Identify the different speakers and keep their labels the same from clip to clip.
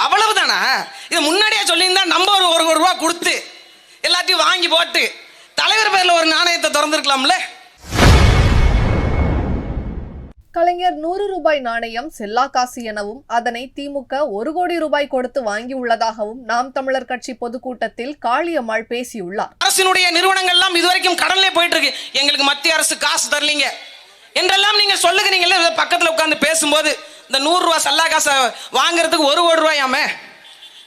Speaker 1: அவ்வளவுதானா? இது முன்னாடியே சொல்லியிருந்தா நம்ம ஒரு ரூபா கொடுத்து எல்லாத்தையும் வாங்கி போட்டு தலைவர் பேர்ல ஒரு நாணயத்தை திறந்திருக்கலாம்ல.
Speaker 2: கலைஞர் 100 ரூபாய் நாணயம் செல்லா காசு எனவும் அதனை திமுக 1 கோடி ரூபாய் கொடுத்து வாங்கியுள்ளதாகவும் நாம் தமிழர் கட்சி பொதுக்கூட்டத்தில் காளியம்மாள் பேசியுள்ளார்.
Speaker 1: அரசினுடைய நிறுவனங்கள் எல்லாம் இதுவரைக்கும் கடன்ல போயிட்டு இருக்கு, எங்களுக்கு மத்திய அரசு காசு தரலீங்க என்றெல்லாம் நீங்க சொல்லுகிறீங்களே. பக்கத்துல உட்கார்ந்து பேசும்போது இந்த 100 ரூபாய் செல்லா காசை வாங்குறதுக்கு 1 கோடி ரூபாயாமே.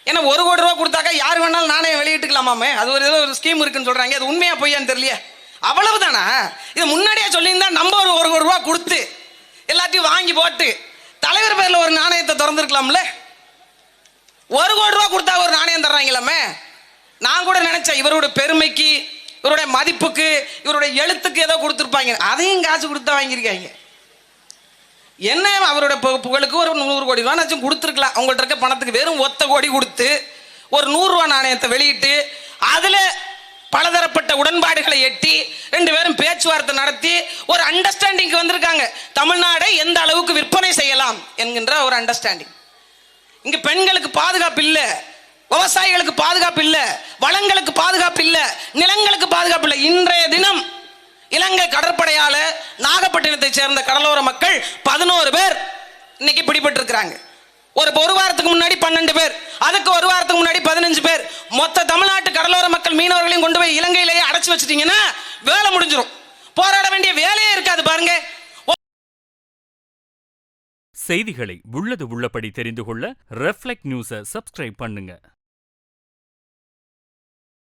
Speaker 1: ஏன்னா 1 கோடி ரூபாய் கொடுத்தாக்கா யார் வேணாலும் நாணயம் வெளியிட்டுக்கலாமாமே. அது ஒரு ஸ்கீம் இருக்குன்னு சொல்றாங்க. அது உண்மையா பொய்யான்னு தெரியல. அவ்வளவுதானா? இது முன்னாடியே சொல்லியிருந்தா நம்ம ஒரு கோடி ரூபாய் கொடுத்து எல்லாத்தையும் வாங்கி போட்டு தலைவர் பேர்ல ஒரு நாணயத்தை திறந்திருக்கலாம்ல. 1 கோடி ரூபாய் கொடுத்தா ஒரு நாணயம் தர்றாங்களாமே. நான் கூட நினைச்சேன் இவருடைய பெருமைக்கு, இவருடைய மதிப்புக்கு, இவருடைய எழுத்துக்கு ஏதோ கொடுத்துருப்பாங்க. அதையும் காசு கொடுத்தா வாங்கியிருக்காங்க. என்ன அவருடைய புகழுக்கு ஒரு 100 கோடி ரூபாய் கொடுத்துருக்கலாம். அவங்கள்ட்ட இருக்க பணத்துக்கு வெறும் 1 கோடி கொடுத்து ஒரு 100 ரூபாய் நாணயத்தை வெளியிட்டு அதில் பலதரப்பட்ட உடன்பாடுகளை எட்டி 2 பேரும் பேச்சுவார்த்தை நடத்தி ஒரு அண்டர்ஸ்டாண்டிங் வந்திருக்காங்க. தமிழ்நாடை எந்த அளவுக்கு விற்பனை செய்யலாம் என்கின்ற ஒரு அண்டர்ஸ்டாண்டிங். இங்க பெண்களுக்கு பாதுகாப்பு இல்ல, விவசாயிகளுக்கு பாதுகாப்பு இல்ல, வளங்களுக்கு பாதுகாப்பு இல்ல, நிலங்களுக்கு பாதுகாப்பு இல்ல. இன்றைய தினம் இலங்கை கடற்படையால நாகப்பட்டினத்தை சேர்ந்த கடலோர மக்கள் 11 பேர் இன்னைக்கு பிடிபட்டு இருக்கிறாங்க. ஒரு வாரத்துக்கு முன்னாடி 12 பேர், அதுக்கு ஒரு வாரத்துக்கு முன்னாடி 15 பேர். மொத்த தமிழ்நாட்டு கடலோர மக்கள் மீனவர்களையும் கொண்டு போய் இலங்கையிலேயே அடைச்சு வச்சிட்டீங்கன்னா வேலை முடிஞ்சிடும். போராட வேண்டிய வேலையே இருக்காது பாருங்க.
Speaker 3: செய்திகளை உள்ளது உள்ளபடி தெரிந்து கொள்ள ரெஃப்ளெக்ட் நியூஸை சப்ஸ்கிரைப் பண்ணுங்க.